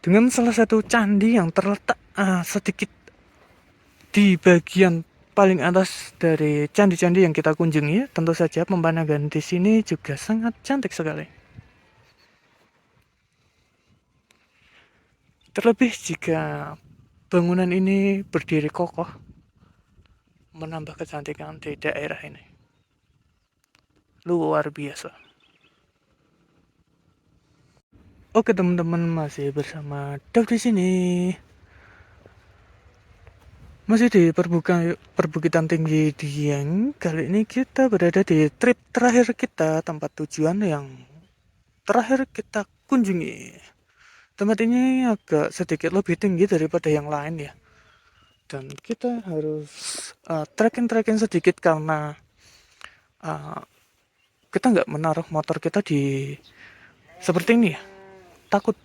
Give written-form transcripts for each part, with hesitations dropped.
dengan salah satu candi yang terletak sedikit di bagian paling atas dari candi-candi yang kita kunjungi. Tentu saja pemandangan di sini juga sangat cantik sekali. Terlebih jika bangunan ini berdiri kokoh, menambah kecantikan di daerah ini. Luar biasa. Oke teman-teman, masih bersama Dav di sini. Masih di perbukitan tinggi Dieng. Kali ini kita berada di trip terakhir kita, tempat tujuan yang terakhir kita kunjungi. Tempat ini agak sedikit lebih tinggi daripada yang lain ya. Dan kita harus trekking sedikit karena kita nggak menaruh motor kita di seperti ini ya. Takut.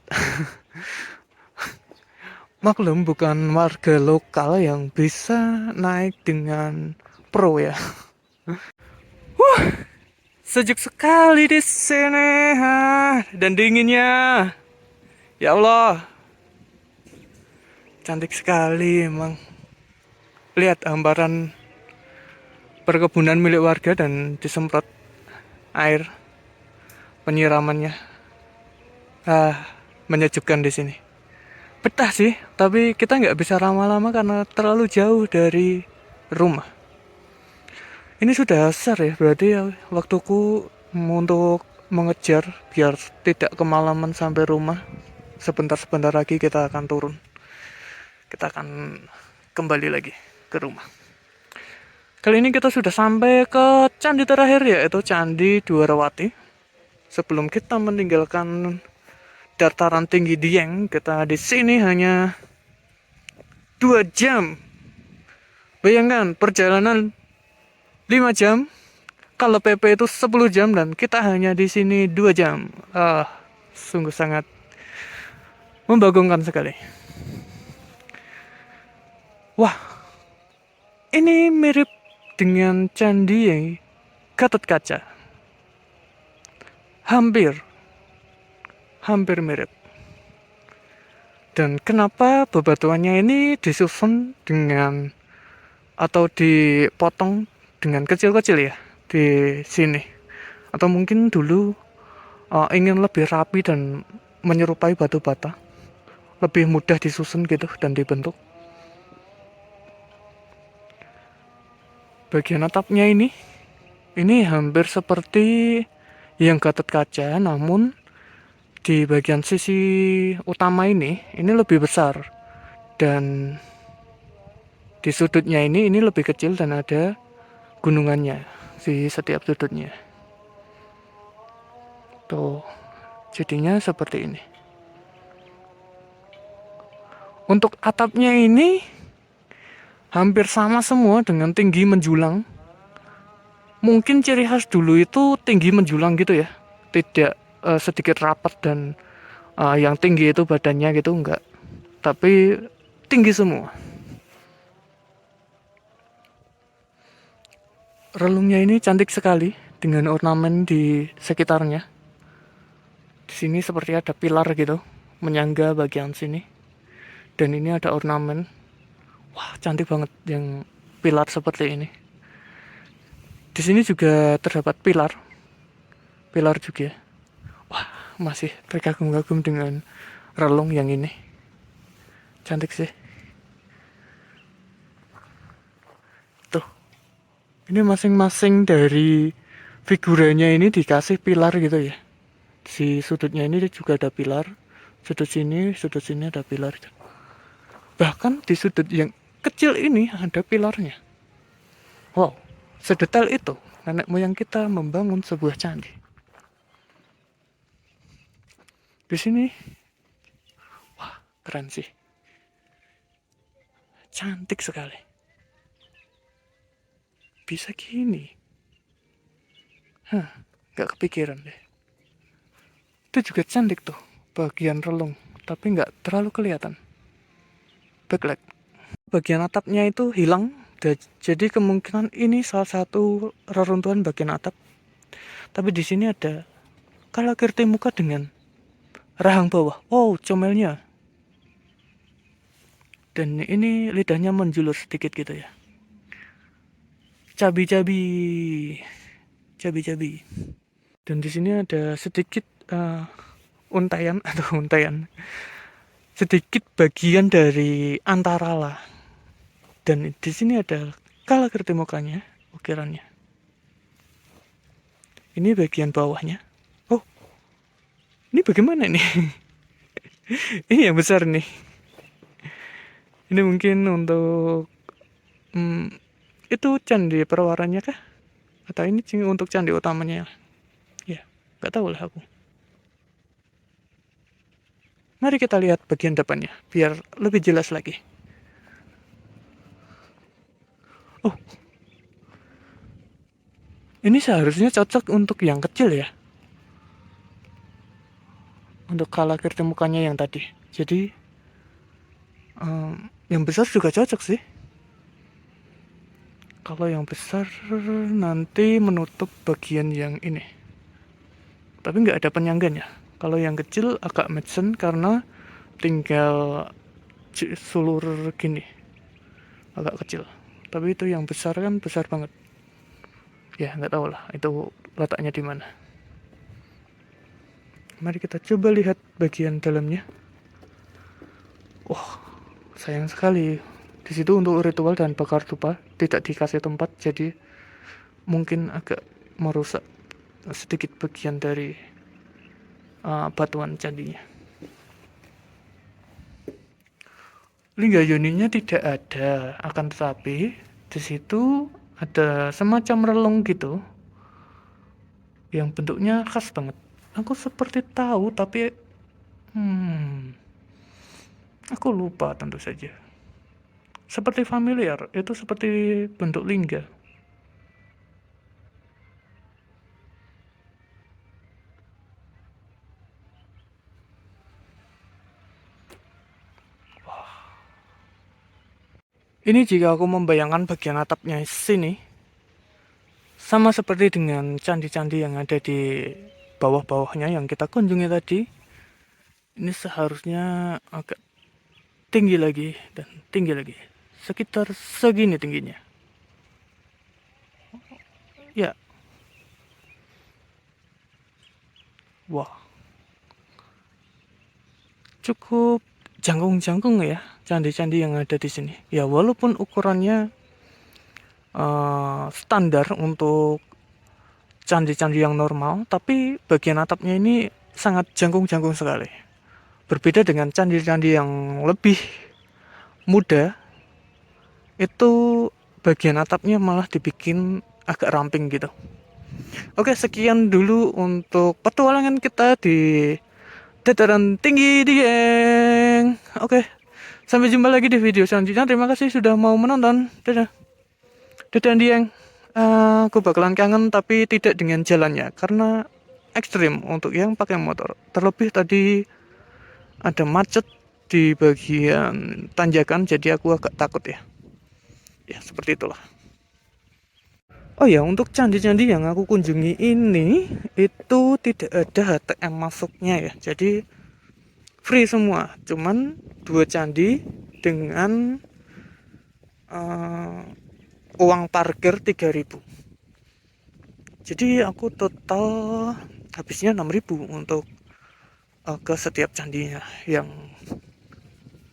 Maklum bukan warga lokal yang bisa naik dengan pro ya. Sejuk sekali di sini dan dinginnya. Ya Allah, cantik sekali emang. Lihat hamparan perkebunan milik warga dan disemprot air penyiramannya. Menyejukkan di sini. Betah sih, tapi kita nggak bisa lama-lama karena terlalu jauh dari rumah. Ini sudah asar ya, berarti ya waktuku untuk mengejar biar tidak kemalaman sampai rumah. Sebentar-sebentar lagi kita akan turun. Kita akan kembali lagi ke rumah. Kali ini kita sudah sampai ke candi terakhir, yaitu Candi Dwarawati. Sebelum kita meninggalkan dataran tinggi Dieng, kita di sini hanya 2 jam. Bayangkan perjalanan 5 jam, kalau PP itu 10 jam dan kita hanya di sini 2 jam. Sungguh sangat membagongkan sekali. Wah, ini mirip dengan candi Gatot Kaca. Hampir mirip. Dan kenapa bebatuannya ini disusun dengan atau dipotong dengan kecil-kecil ya di sini? Atau mungkin dulu ingin lebih rapi dan menyerupai batu bata, lebih mudah disusun gitu dan dibentuk. Bagian atapnya ini hampir seperti yang Gatot Kaca, namun di bagian sisi utama ini lebih besar, dan di sudutnya ini lebih kecil dan ada gunungannya di setiap sudutnya. Tuh, jadinya seperti ini. Untuk atapnya ini hampir sama semua dengan tinggi menjulang. Mungkin ciri khas dulu itu tinggi menjulang gitu ya, tidak sedikit rapat dan yang tinggi itu badannya gitu enggak, tapi tinggi semua. Relungnya ini cantik sekali dengan ornamen di sekitarnya. Di sini seperti ada pilar gitu menyangga bagian sini, dan ini ada ornamen. Wah, cantik banget yang pilar seperti ini. Di sini juga terdapat pilar juga. Wah, masih terkagum-kagum dengan relung yang ini. Cantik sih. Tuh, ini masing-masing dari figuranya ini dikasih pilar gitu ya. Di sudutnya ini juga ada pilar. Sudut sini ada pilar. Bahkan di sudut yang kecil ini ada pilarnya. Wow, sedetail itu nenek moyang kita membangun sebuah candi. Di sini, wah, keren sih. Cantik sekali. Bisa gini. Gak kepikiran deh. Itu juga cantik tuh, bagian relung, tapi nggak terlalu kelihatan. Backlight. Bagian atapnya itu hilang, jadi kemungkinan ini salah satu reruntuhan bagian atap. Tapi di sini ada kalakirti muka dengan rahang bawah. Oh, comelnya. Dan ini lidahnya menjulur sedikit gitu ya. Cabi-cabi, cabi-cabi. Dan di sini ada sedikit untaian atau untaian, sedikit bagian dari antarala. Dan di sini ada kalagertimukanya, ukirannya. Ini bagian bawahnya. Oh, ini bagaimana nih? Ini yang besar nih. Ini mungkin untuk itu candi perwaranya kah? Atau ini untuk candi utamanya? Ya, nggak tahu lah aku. Mari kita lihat bagian depannya, biar lebih jelas lagi. Oh, ini seharusnya cocok untuk yang kecil ya. Untuk kalagertimukanya yang tadi. Jadi, yang besar juga cocok sih. Kalau yang besar nanti menutup bagian yang ini. Tapi nggak ada penyangganya. Kalau yang kecil agak medsen karena tinggal sulur gini. Agak kecil. Tapi itu yang besar kan besar banget. Ya nggak tahu lah itu letaknya di mana. Mari kita coba lihat bagian dalamnya. Wah, sayang sekali. Di situ untuk ritual dan bakar dupa tidak dikasih tempat, jadi mungkin agak merusak sedikit bagian dari batuan candinya. Lingga yoninya tidak ada, akan tetapi di situ ada semacam relung gitu yang bentuknya khas banget. Aku seperti tahu tapi aku lupa tentu saja. Seperti familiar, itu seperti bentuk lingga. Ini jika aku membayangkan bagian atapnya sini, sama seperti dengan candi-candi yang ada di bawah-bawahnya yang kita kunjungi tadi. Ini seharusnya agak tinggi lagi dan tinggi lagi. Sekitar segini tingginya. Ya. Wah. Cukup jangkung-jangkung ya candi-candi yang ada di sini. Ya walaupun ukurannya standar untuk candi-candi yang normal, tapi bagian atapnya ini sangat jangkung-jangkung sekali. Berbeda dengan candi-candi yang lebih muda, itu bagian atapnya malah dibikin agak ramping gitu. Oke, sekian dulu untuk petualangan kita di dataran tinggi Dieng. Oke, sampai jumpa lagi di video selanjutnya. Terima kasih sudah mau menonton. Dadah. Dadah Dieng. Aku bakalan kangen tapi tidak dengan jalannya karena ekstrim untuk yang pakai motor. Terlebih tadi ada macet di bagian tanjakan, jadi aku agak takut ya. Ya seperti itulah. Oh ya, untuk candi-candi yang aku kunjungi ini itu tidak ada HTM masuknya ya. Jadi free semua. Cuman 2 candi dengan uang parkir 3.000. Jadi aku total habisnya 6.000 untuk ke setiap candinya yang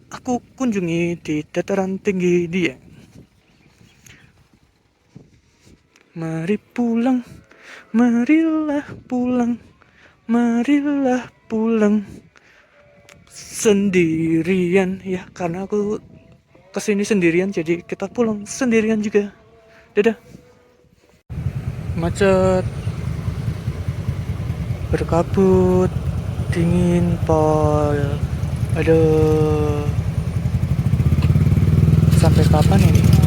aku kunjungi di dataran tinggi Dieng. Mari pulang, marilah pulang, marilah pulang sendirian ya, karena aku kesini sendirian jadi kita pulang sendirian juga. Dadah. Macet, berkabut, dingin pol. Aduh, sampai kapan ini?